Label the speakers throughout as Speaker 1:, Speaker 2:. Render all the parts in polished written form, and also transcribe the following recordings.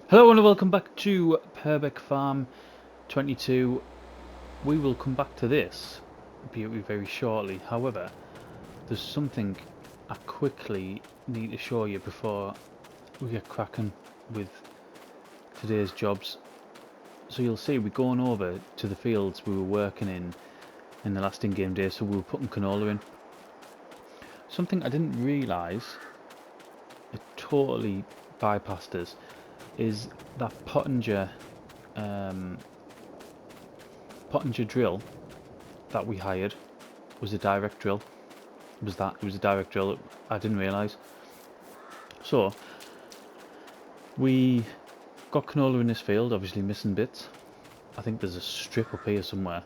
Speaker 1: Hello and welcome back to Purbeck Farm 22. We will come back to this very shortly. However, there's something I quickly need to show you before we get cracking with today's jobs. So you'll see we're going over to the fields we were working in the last in-game day, so we were putting canola in. Something I didn't realise, it totally bypassed us, is that Pottinger drill that we hired was a direct drill. It was a direct drill. I didn't realise. So we got canola in this field, obviously missing bits. I think there's a strip up here somewhere,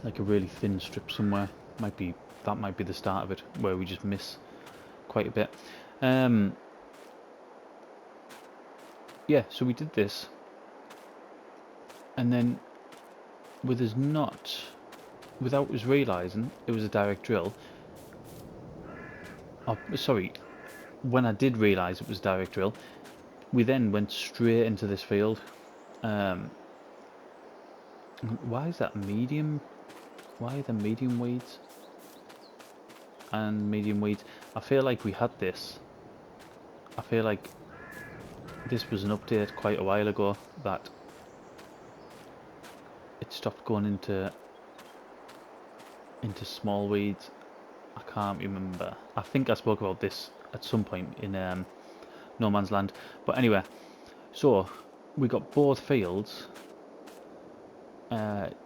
Speaker 1: like a really thin strip somewhere. That might be the start of it, where we just miss quite a bit. Yeah, so we did this, and then without us realising it was a direct drill. Oh, sorry, when I did realise it was direct drill, we then went straight into this field. Why is that medium? Why are there medium weeds and medium weeds? I feel like we had this. I feel like this was an update quite a while ago that it stopped going into small weeds. I can't remember. I think I spoke about this at some point in No Man's Land. But anyway, so we got both fields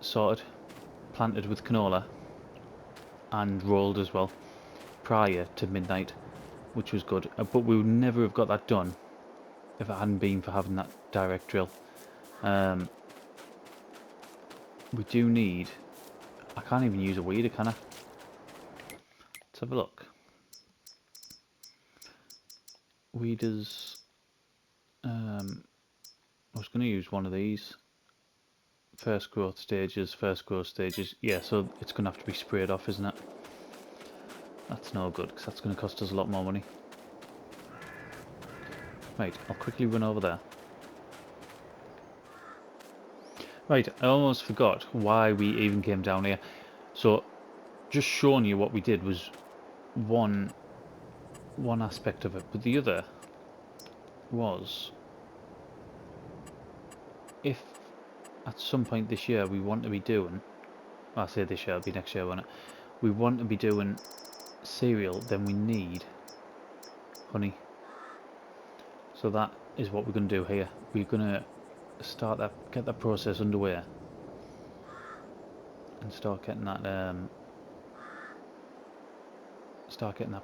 Speaker 1: sorted, planted with canola, and rolled as well prior to midnight, which was good. But we would never have got that done if it hadn't been for having that direct drill. We do need... I can't even use a weeder, can I? Let's have a look. Weeders... I was going to use one of these. First growth stages. Yeah, so it's going to have to be sprayed off, isn't it? That's no good, because that's going to cost us a lot more money. Right, I'll quickly run over there. Right, I almost forgot why we even came down here. So, just showing you what we did was one aspect of it, but the other was, if at some point this year we want to be doing, well, I say this year, it'll be next year, won't it? We want to be doing cereal, then we need honey. So that is what we're going to do here. We're going to get that process underway, and start getting that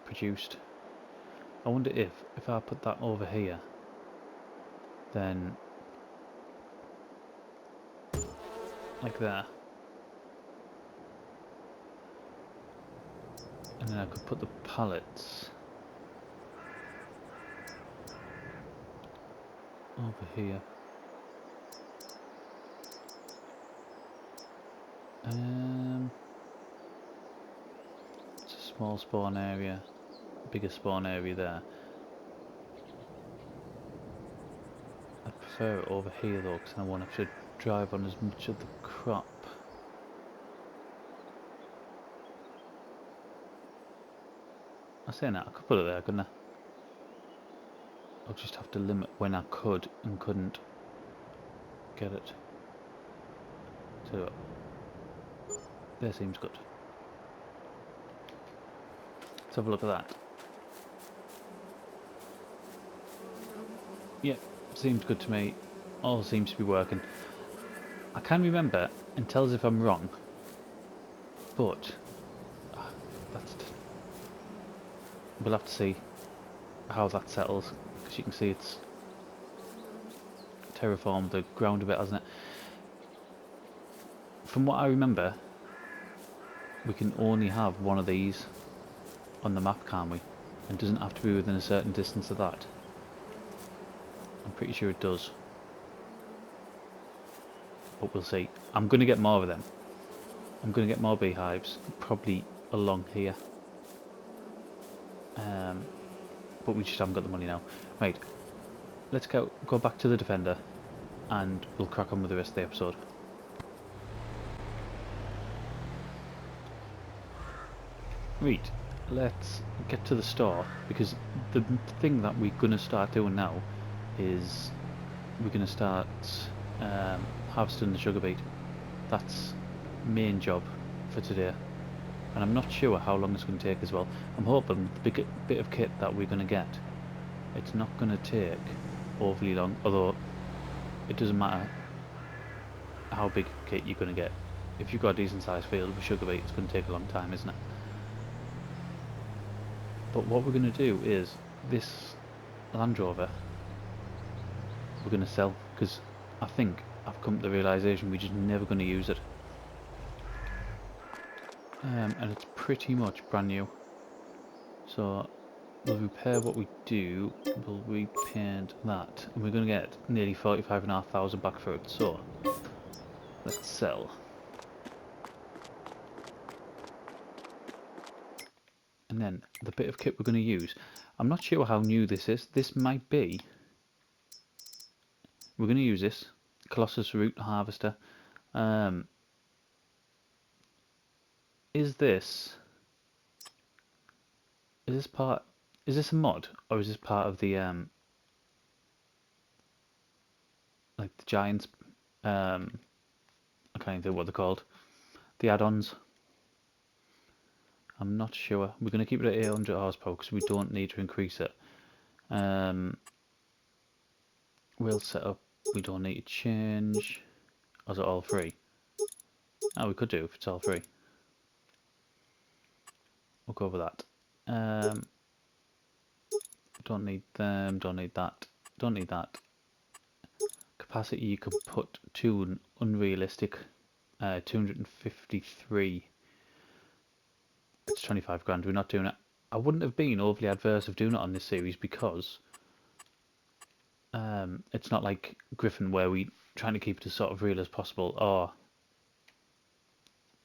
Speaker 1: produced. I wonder if I put that over here, then like there, and then I could put the pallets over here. It's a small spawn area, bigger spawn area there. I prefer it over here though, because I won't have to drive on as much of the crop. I say that, I could put it there, couldn't I? I'll just have to limit when I could and couldn't get it. So, there seems good. Let's have a look at that. Yeah, seems good to me. All seems to be working. I can remember, and tell us if I'm wrong, but we'll have to see how that settles, because you can see it's terraformed the ground a bit, hasn't it? From what I remember, we can only have one of these on the map, can't we? And it doesn't have to be within a certain distance of that. I'm pretty sure it does, but we'll see. I'm going to get more of them. I'm going to get more beehives, probably along here. but we just haven't got the money now. Right, let's go back to the Defender, and we'll crack on with the rest of the episode. Right, let's get to the store, because the thing that we're going to start doing now is we're going to start harvesting the sugar beet. That's main job for today, and I'm not sure how long it's going to take as well. I'm hoping the big bit of kit that we're going to get, it's not going to take overly long, although it doesn't matter how big kit you're going to get. If you've got a decent sized field with sugar beet, it's going to take a long time, isn't it? But what we're going to do is this Land Rover we're going to sell, because I think I've come to the realisation we're just never going to use it. And it's pretty much brand new. So we'll repair what we do, we'll repaint that, and we're going to get nearly 45,500 back for it. So let's sell. And then the bit of kit we're going to use, I'm not sure how new this is. This might be, we're going to use this Colossus Root Harvester. Is this part, is this a mod, or is this part of the like the Giants, I can't even think what they're called, the add-ons? I'm not sure. We're going to keep it at 800 horsepower because we don't need to increase it. We'll set up, we don't need to change. Or is it all free? Oh, we could do if it's all free. We'll go over that. Don't need them, don't need that, don't need that. Capacity you could put to an unrealistic 253. It's 25 grand, we're not doing it. I wouldn't have been overly adverse of doing it on this series because it's not like Griffin where we trying to keep it as sort of real as possible, or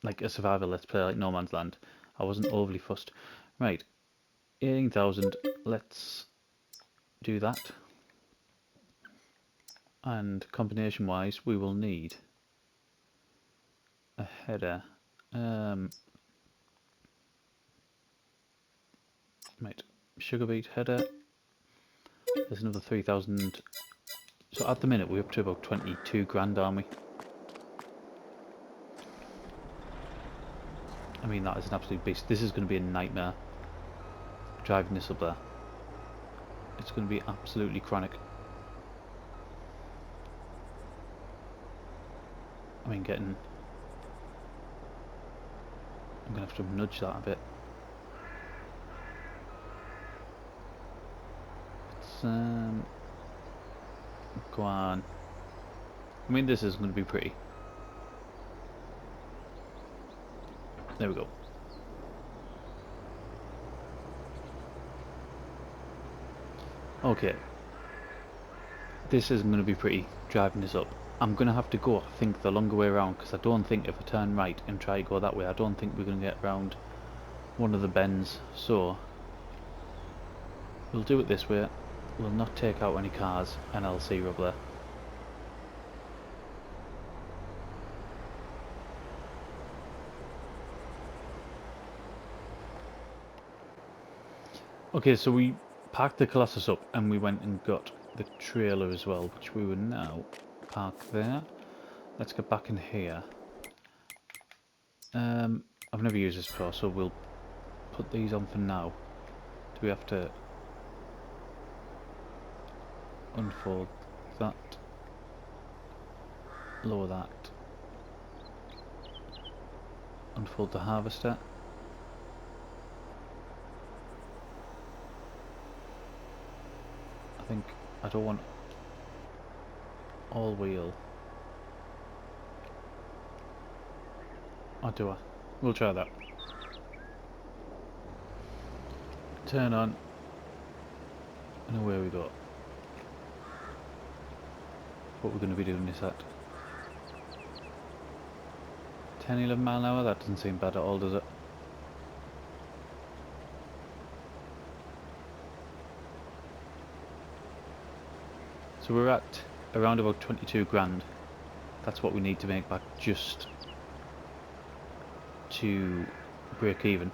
Speaker 1: like a survival let's play like No Man's Land. I wasn't overly fussed. Right, 18,000, let's do that. And combination wise we will need a header. Right, sugar beet header. There's another 3,000. So at the minute we're up to about 22 grand, aren't we? I mean, that is an absolute beast. This is going to be a nightmare driving this up there. It's going to be absolutely chronic. I mean, I'm going to have to nudge that a bit. Let's go on. I mean, this is going to be pretty. There we go. Okay. This isn't going to be pretty, driving this up. I'm going to have to go, I think, the longer way around, because I don't think if I turn right and try to go that way, I don't think we're going to get around one of the bends. So we'll do it this way. We'll not take out any cars, and I'll see you up there. Okay, so we parked the Colossus up and we went and got the trailer as well, which we will now park there. Let's get back in here. I've never used this before, so we'll put these on for now. Do we have to unfold that? Lower that. Unfold the harvester. I think I don't want all wheel. Or do I? We'll try that. Turn on. And away we go. What we're going to be doing this at 10-11 mile an hour. That doesn't seem bad at all, does it? So we're at around about 22 grand. That's what we need to make back just to break even.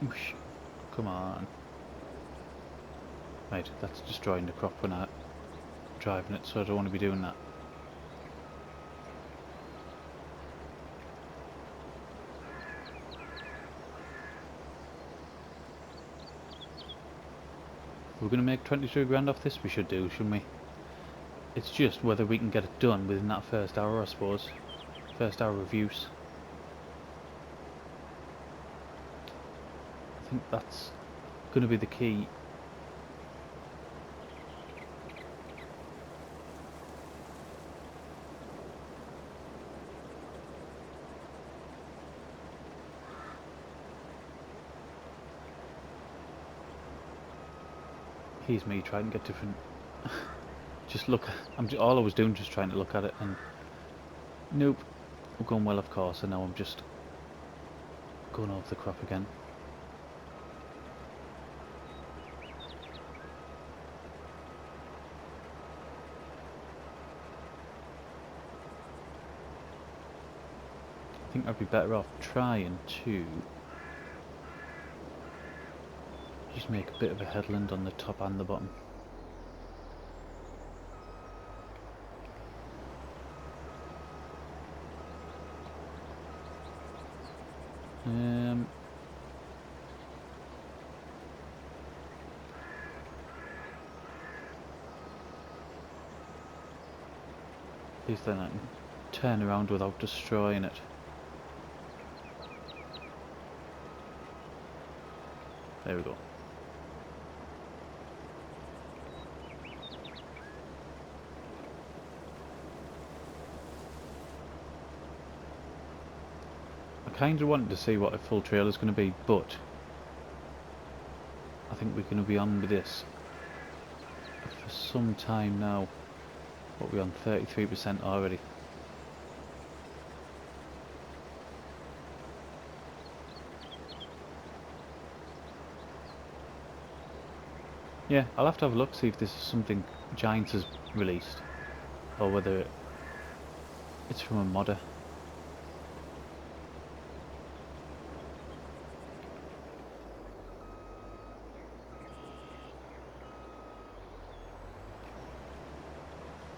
Speaker 1: Oosh. Come on. Right, that's destroying the crop when I'm driving it, so I don't want to be doing that. We're going to make 23 grand off this, we should do, shouldn't we? It's just whether we can get it done within that first hour, I suppose. First hour of use. I think that's going to be the key. Here's me trying to get different. Just look. All I was doing just trying to look at it, and nope, we're going well, of course. And now I'm just going over the crop again. I think I'd be better off trying to just make a bit of a headland on the top and the bottom. At least then I can turn around without destroying it. There we go. I kind of wanted to see what a full trailer is going to be, but I think we're going to be on with this for some time now. What are we on? 33% already. Yeah, I'll have to have a look, see if this is something Giants has released, or whether it's from a modder.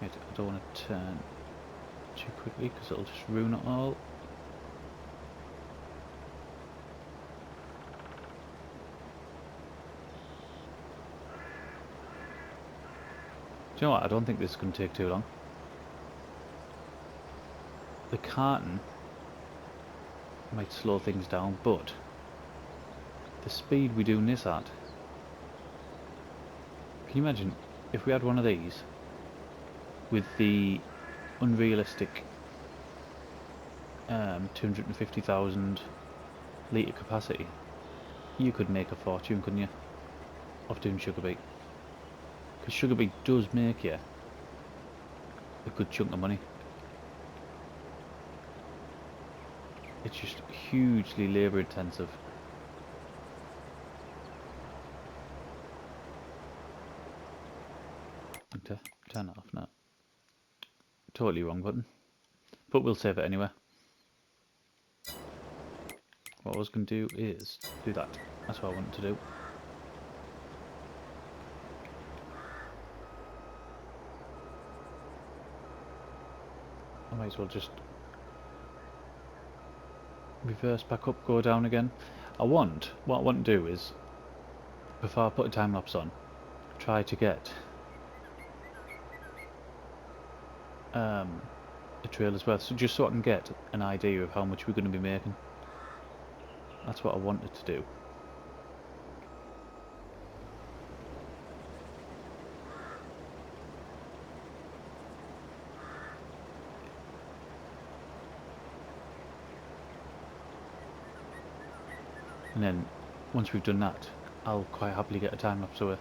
Speaker 1: I don't want to turn too quickly because it'll just ruin it all. Do you know what? I don't think this is going to take too long. The carton might slow things down, but the speed we're doing this at, can you imagine if we had one of these with the unrealistic 250,000 litre capacity? You could make a fortune, couldn't you, of doing sugar beet? Because sugar beet does make you a good chunk of money. It's just hugely labour intensive. Okay, turn that off now. Totally wrong button, but we'll save it anyway. What I was going to do is do that. That's what I wanted to do. I might as well just reverse back up, go down again. What I want to do is, before I put a time lapse on, try to get a trailer's worth, so just so I can get an idea of how much we're going to be making. That's what I wanted to do. And then once we've done that, I'll quite happily get a time lapse away.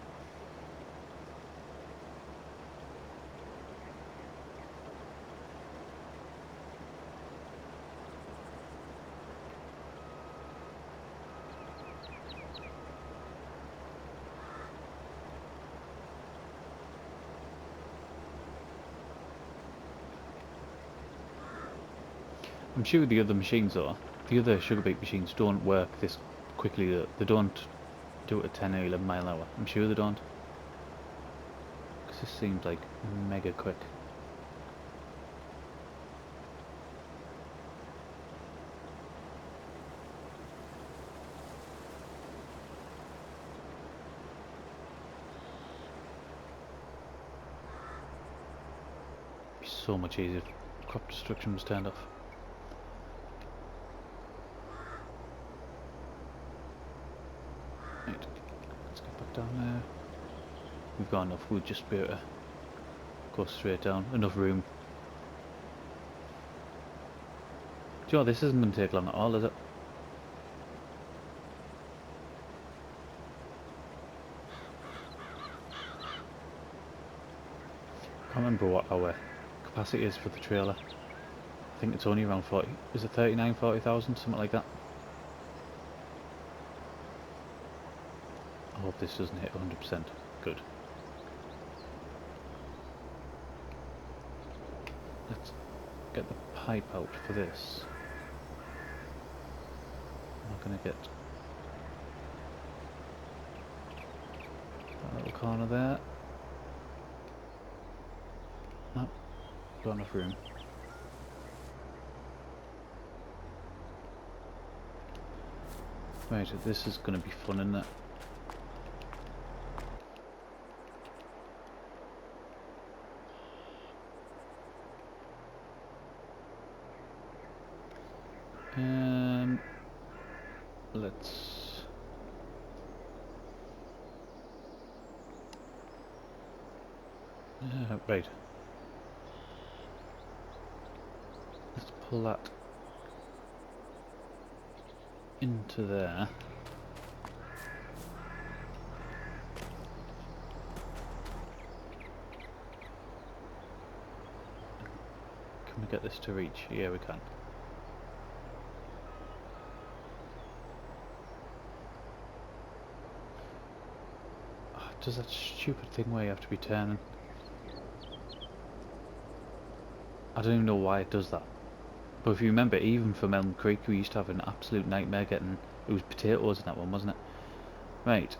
Speaker 1: I'm sure the other machines though, the other sugar beet machines don't work this quickly. They don't do it at 10 or 11 mile an hour. I'm sure they don't. Because this seems like mega quick. It'd be so much easier if crop destruction was turned off. Right, let's get back down there. We've got enough, we'll just be able to go straight down. Enough room. Do you know, this isn't going to take long at all, is it? I can't remember what our capacity is for the trailer. I think it's only around 40. Is it 39, 40,000? Something like that. I hope this doesn't hit 100%. Good. Let's get the pipe out for this. I'm not going to get that little corner there. No, got enough room. Right, this is going to be fun, isn't it? Let's right. Let's pull that into there. Can we get this to reach? Yeah, we can. Does that stupid thing where you have to be turning? I don't even know why it does that. But if you remember, even from Elm Creek, we used to have an absolute nightmare getting... It was potatoes in that one, wasn't it? Right.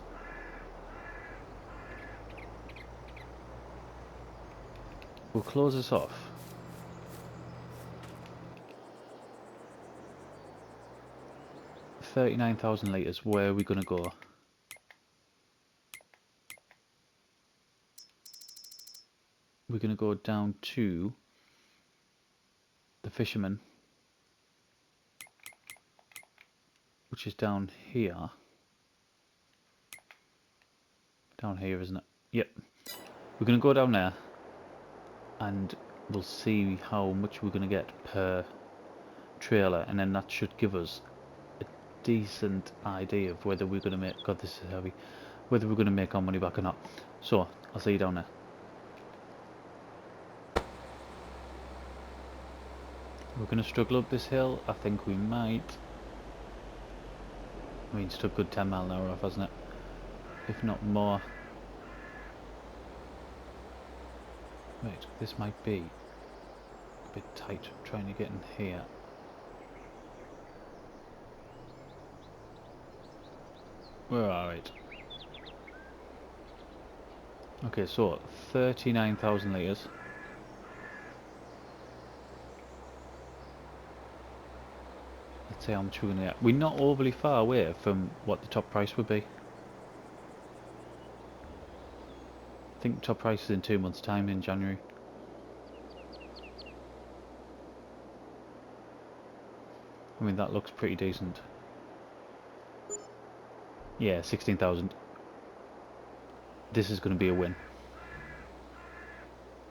Speaker 1: We'll close this off. $39,000 litres, where are we going to go? We're going to go down to the fisherman, which is down here. Down here, isn't it? Yep. We're going to go down there and we'll see how much we're going to get per trailer, and then that should give us a decent idea of whether we're going to make... God, this is heavy. Whether we're going to make our money back or not. So, I'll see you down there. We're going to struggle up this hill. I think we might. I mean, it's took a good 10 mile an hour off, hasn't it? If not more. Wait, this might be a bit tight trying to get in here. We're alright. Okay, so 39,000 litres. Let's see how much we're going to get. We're not overly far away from what the top price would be. I think top price is in 2 months' time, in January. I mean, that looks pretty decent. Yeah, 16,000. This is going to be a win.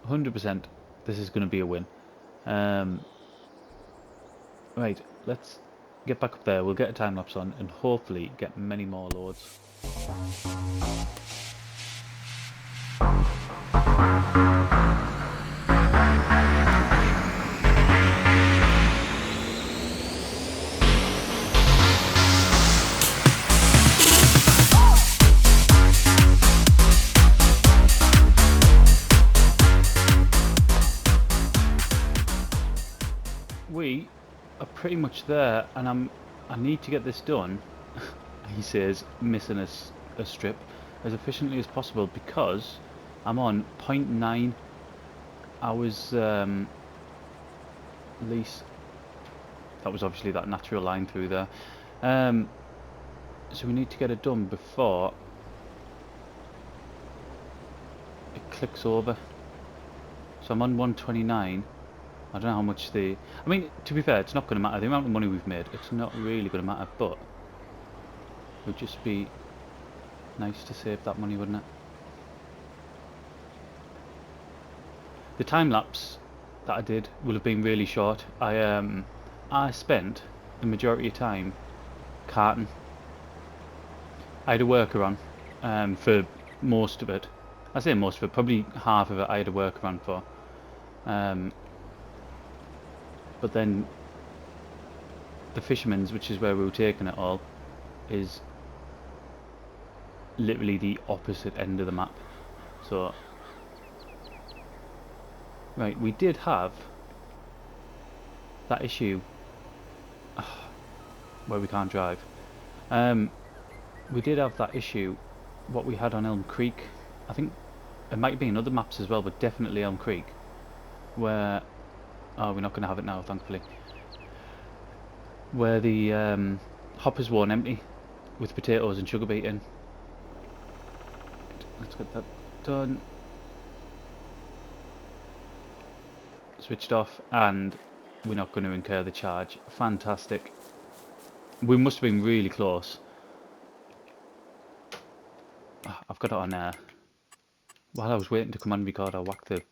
Speaker 1: 100%. This is going to be a win. Right, let's get back up there. We'll get a time lapse on and hopefully get many more loads. We are pretty much there, and I need to get this done. He says, missing a strip as efficiently as possible because I'm on 0.9 hours lease. That was obviously that natural line through there. So we need to get it done before it clicks over. So I'm on 129. I don't know how much I mean, to be fair, it's not going to matter. The amount of money we've made, it's not really going to matter, but it would just be nice to save that money, wouldn't it? The time lapse that I did will have been really short. I spent the majority of time carting. I had a worker on for most of it. I say most of it, probably half of it I had a worker on for. But then the Fisherman's, which is where we were taking it all, is literally the opposite end of the map. So, right, we did have that issue where we can't drive. We did have that issue, what we had on Elm Creek. I think it might be in other maps as well, but definitely Elm Creek, where, oh, we're not going to have it now, thankfully, where the hoppers weren't empty with potatoes and sugar beet in. Let's get that done. Switched off, and we're not going to incur the charge. Fantastic. We must have been really close. I've got it on air. While I was waiting to come on record, I whacked the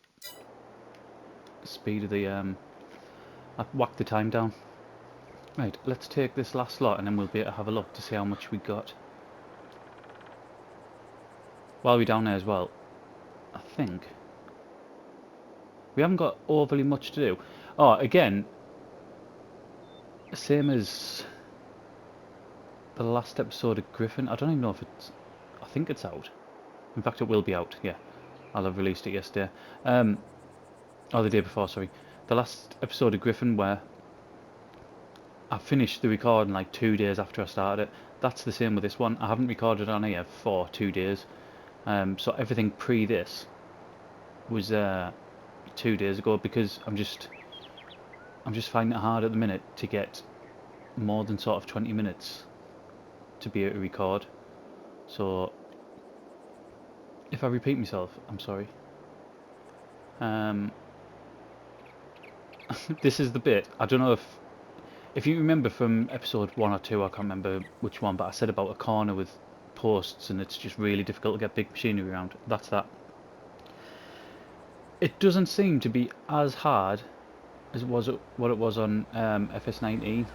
Speaker 1: speed of the I whacked the time down. Right, let's take this last lot and then we'll be able to have a look to see how much we got. While we're down there as well, I think we haven't got overly much to do. Oh, again, same as the last episode of Griffin. I don't even know if it's, I think it's out. In fact, it will be out, yeah. I'll have released it yesterday. Or the day before, sorry. The last episode of Griffin where I finished the recording like 2 days after I started it. That's the same with this one. I haven't recorded on here for 2 days. So everything pre this was 2 days ago because I'm just finding it hard at the minute to get more than sort of 20 minutes to be able to record. So if I repeat myself, I'm sorry. This is the bit, I don't know if you remember from episode 1 or 2, I can't remember which one, but I said about a corner with posts and it's just really difficult to get big machinery around. That's that. It doesn't seem to be as hard as what it was on FS19.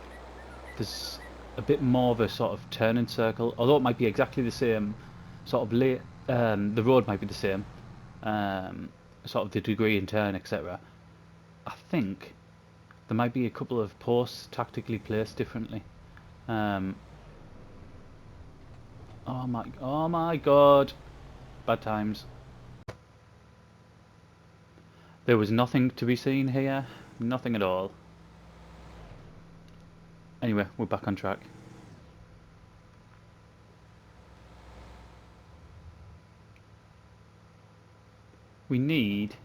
Speaker 1: There's a bit more of a sort of turning circle, although it might be exactly the same sort of the road might be the same, sort of the degree in turn, etc. I think there might be a couple of posts tactically placed differently. Oh my god, bad times. There was nothing to be seen here, nothing at all. Anyway, we're back on track. We need,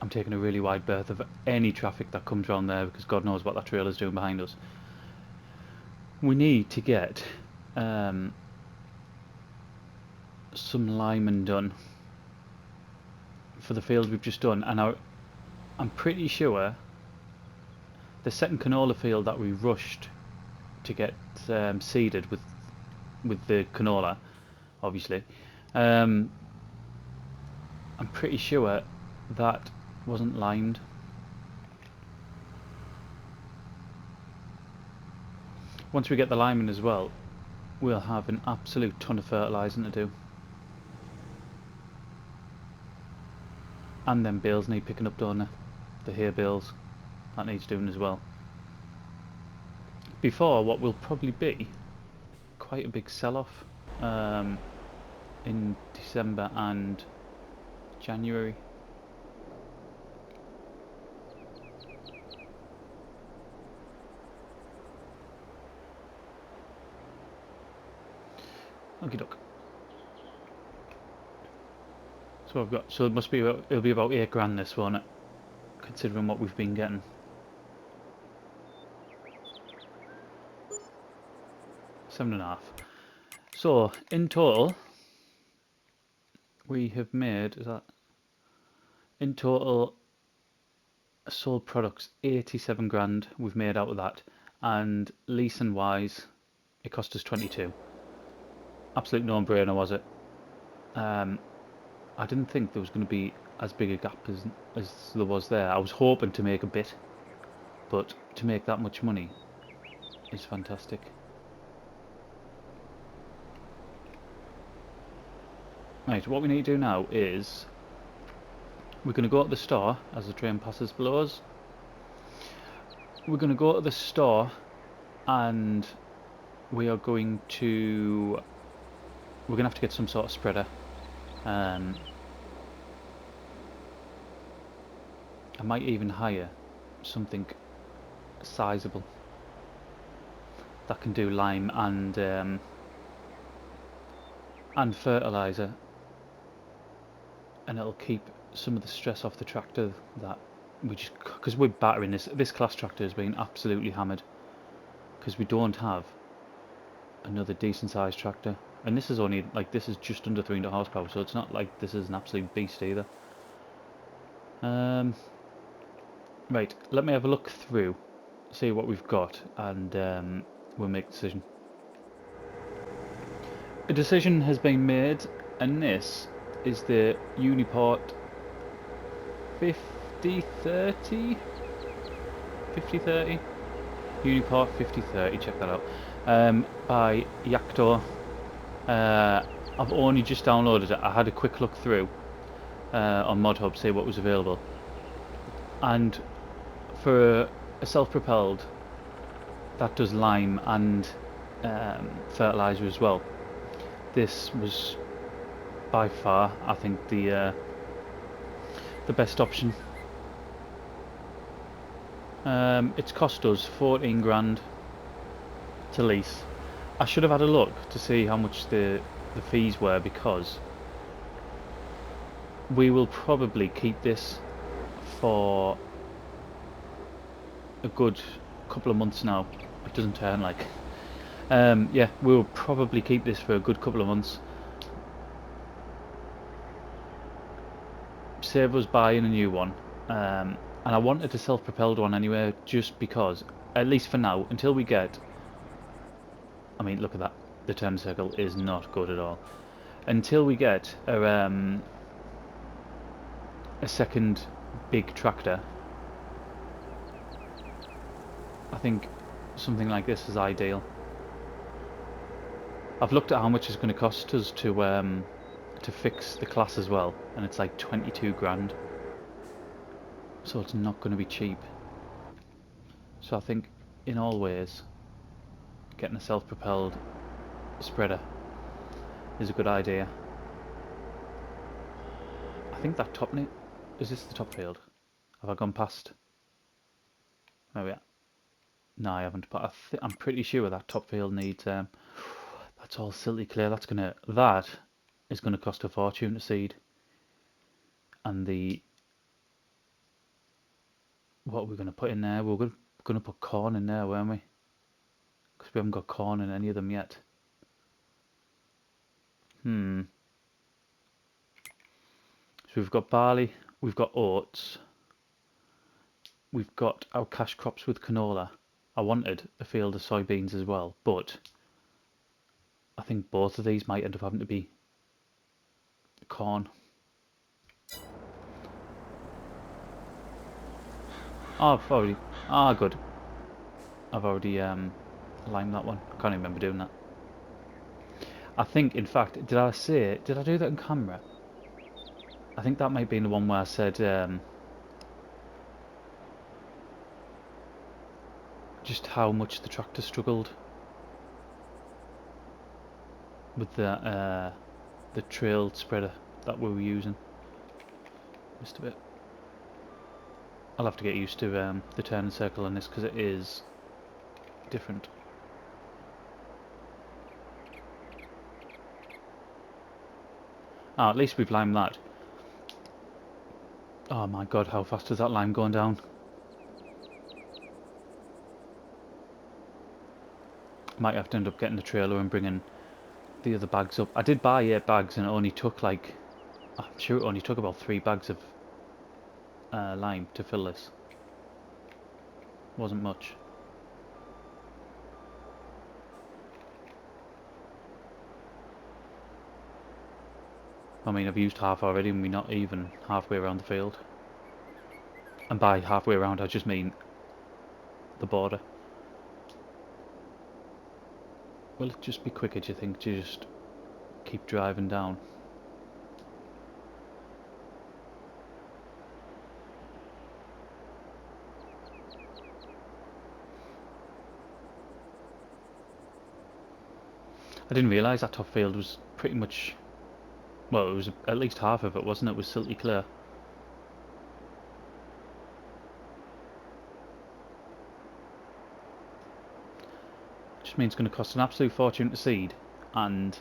Speaker 1: I'm taking a really wide berth of any traffic that comes around there because God knows what that trailer's doing behind us. We need to get some linemen done for the field we've just done, and I'm pretty sure the second canola field that we rushed to get seeded with the canola, obviously, I'm pretty sure that wasn't limed. Once we get the linemen as well, we'll have an absolute ton of fertilising to do. And then bales need picking up, don't they? The hay bales, that needs doing as well. Before what will probably be quite a big sell-off in December and January. Okie doke. So I've got. So it must be. It'll be about 8 grand this one, considering what we've been getting. Seven and a half. So in total, we have made. Is that in total? Sold products 87 grand we've made out of that, and leasing wise, it cost us 22. Absolute no-brainer, was it? I didn't think there was going to be as big a gap as there was there. I was hoping to make a bit, but to make that much money is fantastic. Right, what we need to do now is we're going to go to the store as the train passes below us. We're going to go to the store and we are going to have to get some sort of spreader. I might even hire something sizable that can do lime and fertilizer, and it'll keep some of the stress off the tractor that we just, because we're battering this class tractor has been absolutely hammered because we don't have another decent sized tractor, and this is only like, this is just under 300 horsepower, so it's not like this is an absolute beast either. Right, let me have a look through, see what we've got, and we'll make a decision. A decision has been made, and this is the Uniport 5030? 5030? Uniport 5030, check that out. By Yaktor. I've only just downloaded it. I had a quick look through on ModHub, see what was available. And for a self-propelled that does lime and fertilizer as well, this was by far, I think, the best option. It's cost us 14 grand to lease. I should have had a look to see how much the fees were, because we will probably keep this for a good couple of months now. It doesn't turn like. Yeah, we'll probably keep this for a good couple of months. Save us buying a new one. And I wanted a self-propelled one anyway, just because, at least for now, until we get... I mean, look at that. The turn circle is not good at all. Until we get a second big tractor, I think something like this is ideal. I've looked at how much it's going to cost us to fix the class as well, and it's like 22 grand. So it's not going to be cheap. So I think, in all ways, getting a self-propelled spreader is a good idea. I think that top... Is this the top field? Have I gone past? Oh yeah. No, I haven't, but I'm pretty sure that top field needs... that's all silty clear. That is gonna cost a fortune to seed. And what are we gonna put in there? We're gonna put corn in there, weren't we? Because we haven't got corn in any of them yet. So we've got barley, we've got oats, we've got our cash crops with canola. I wanted a field of soybeans as well, but I think both of these might end up having to be corn. Oh, I've already... Ah, good. I've already limed that one. I can't even remember doing that. I think, in fact, did I do that on camera? I think that might be the one where I said just how much the tractor struggled with the trail spreader that we were using. Just a bit. I'll have to get used to the turn and circle on this, because it is different. Ah, at least we've limed that. Oh my god, how fast is that lime going down? Might have to end up getting the trailer and bringing the other bags up. I did buy 8 bags and it only took like, I'm sure it only took about 3 bags of lime to fill this. Wasn't much. I mean, I've used half already and we're not even halfway around the field. And by halfway around I just mean the border. Will it just be quicker, do you think, to just keep driving down? I didn't realise that top field was pretty much, well, it was at least half of it, wasn't it? It was silty clear. Just means it's going to cost an absolute fortune to seed, and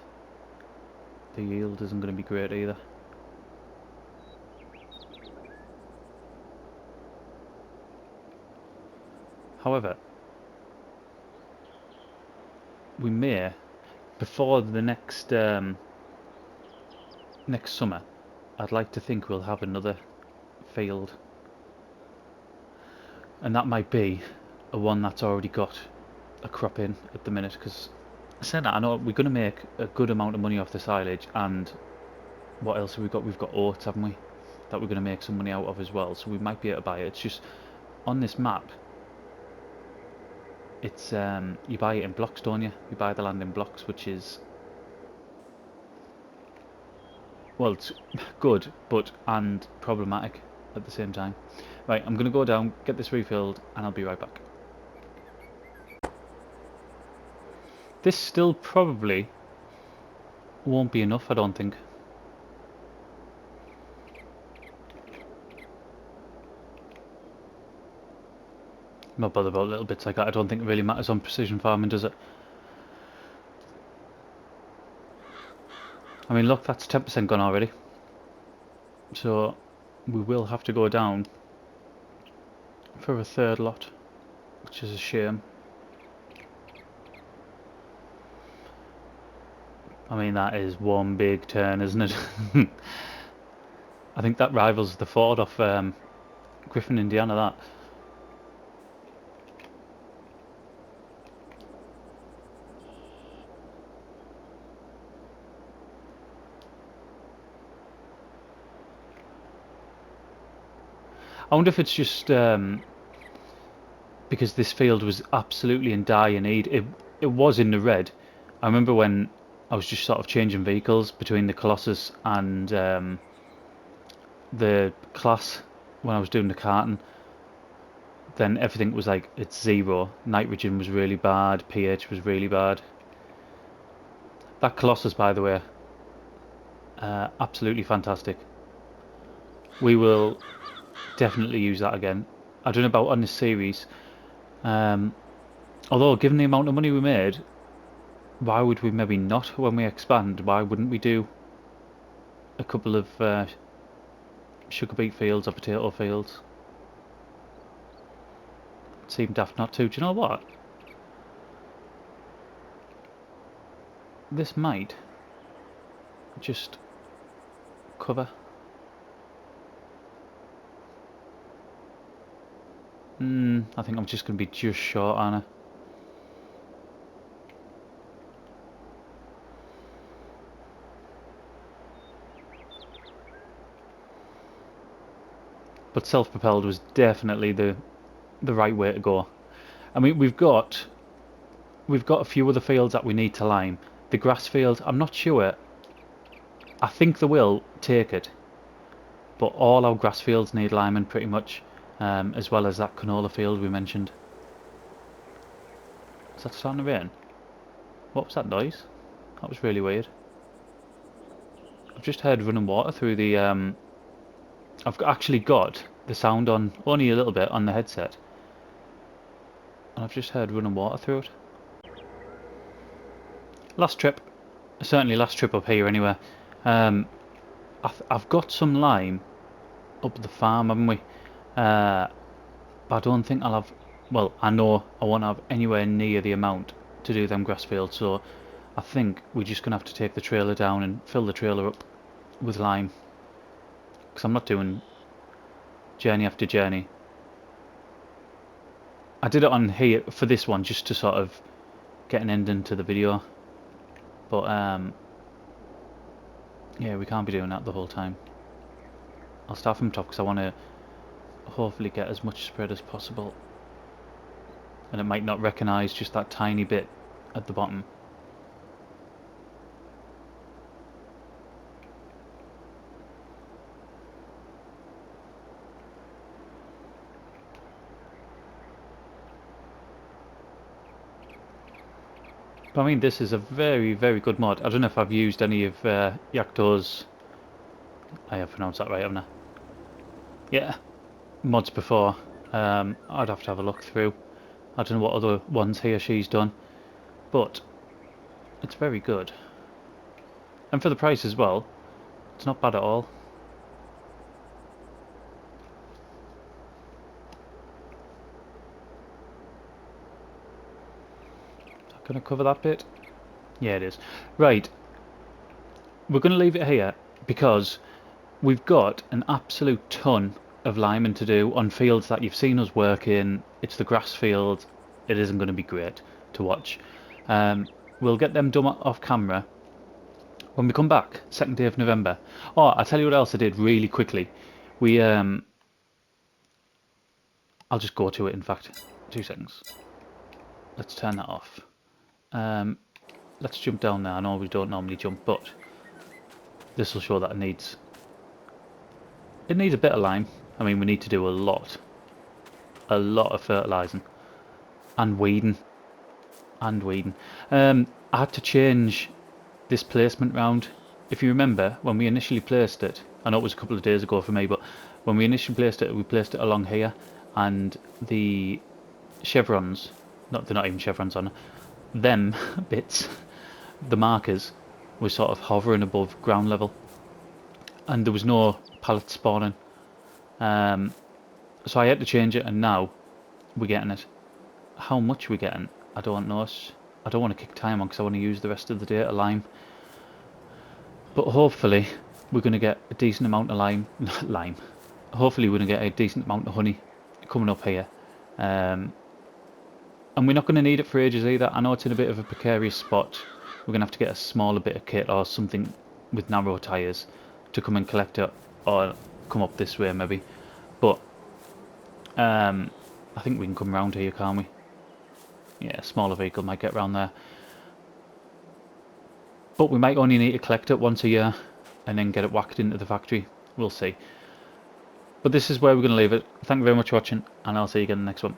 Speaker 1: the yield isn't going to be great either. However, we may, before the next next summer, I'd like to think we'll have another field, and that might be a one that's already got a crop in at the minute, because saying that, I know we're going to make a good amount of money off the silage, and what else have we got? We've got oats, haven't we, that we're going to make some money out of as well, so we might be able to buy it. It's just on this map, it's you buy it in blocks, don't you? You buy the land in blocks, which is, well, it's good but and problematic at the same time. Right, I'm going to go down, get this refilled, and I'll be right back. This still probably won't be enough, I don't think. I'm not bothered about little bits like that. I don't think it really matters on precision farming, does it? I mean, look, that's 10% gone already. So we will have to go down for a third lot, which is a shame. I mean, that is one big turn, isn't it? I think that rivals the Ford off Griffin, Indiana, that. I wonder if it's just because this field was absolutely in dire need. It was in the red. I remember when I was just sort of changing vehicles between the Colossus and the Class when I was doing the carton. Then everything was like, it's 0. Nitrogen was really bad, pH was really bad. That Colossus, by the way, absolutely fantastic. We will definitely use that again. I don't know about on this series. Although, given the amount of money we made, why would we maybe not when we expand? Why wouldn't we do a couple of sugar beet fields or potato fields? It seemed daft not to. Do you know what? This might just cover. I think I'm just going to be just short, aren't I? But self-propelled was definitely the right way to go. I mean, we've got a few other fields that we need to lime. The grass field, I'm not sure. I think they will take it, but all our grass fields need liming pretty much, as well as that canola field we mentioned. Is that starting to rain? What was that noise? That was really weird. I've just heard running water through the I've actually got the sound on only a little bit on the headset, and I've just heard running water through it. Last trip, certainly last trip up here anyway. I've got some lime up at the farm, haven't we? But I don't think I'll have. Well, I know I won't have anywhere near the amount to do them grass fields, so I think we're just gonna have to take the trailer down and fill the trailer up with lime, because I'm not doing journey after journey. I did it on here for this one just to sort of get an ending to the video, but yeah, we can't be doing that the whole time. I'll start from top because I want to hopefully get as much spread as possible, and it might not recognise just that tiny bit at the bottom. But I mean, this is a very, very good mod. I don't know if I've used any of Yakto's, I have pronounced that right, haven't I? Yeah, mods before. I'd have to have a look through. I don't know what other ones he or she's done, but it's very good. And for the price as well, it's not bad at all. Is that going to cover that bit? Yeah, it is. Right, we're going to leave it here because we've got an absolute ton of liming to do on fields that you've seen us work in. It's the grass field. It isn't going to be great to watch. We'll get them done off camera when we come back, 2nd day of November. Oh, I'll tell you what else I did really quickly. We I'll just go to it, in fact. 2 seconds. Let's turn that off. Let's jump down there. I know we don't normally jump, but this will show that it needs a bit of lime. I mean, we need to do a lot of fertilising and weeding. I had to change this placement round. If you remember, when we initially placed it, I know it was a couple of days ago for me, but when we initially placed it, we placed it along here, and the chevrons, they're not even chevrons on them bits, the markers were sort of hovering above ground level, and there was no pallets spawning. So I had to change it, and now we're getting it. How much we're getting, I don't know. I don't want to kick time on because I want to use the rest of the day to lime. But hopefully we're going to get a decent amount of lime. Hopefully we're going to get a decent amount of honey coming up here. And we're not going to need it for ages either. I know it's in a bit of a precarious spot. We're going to have to get a smaller bit of kit or something with narrow tyres to come and collect it, or come up this way maybe. But I think we can come round here, can't we? Yeah, a smaller vehicle might get round there. But we might only need to collect it once a year and then get it whacked into the factory. We'll see. But this is where we're going to leave it. Thank you very much for watching, and I'll see you again in the next one.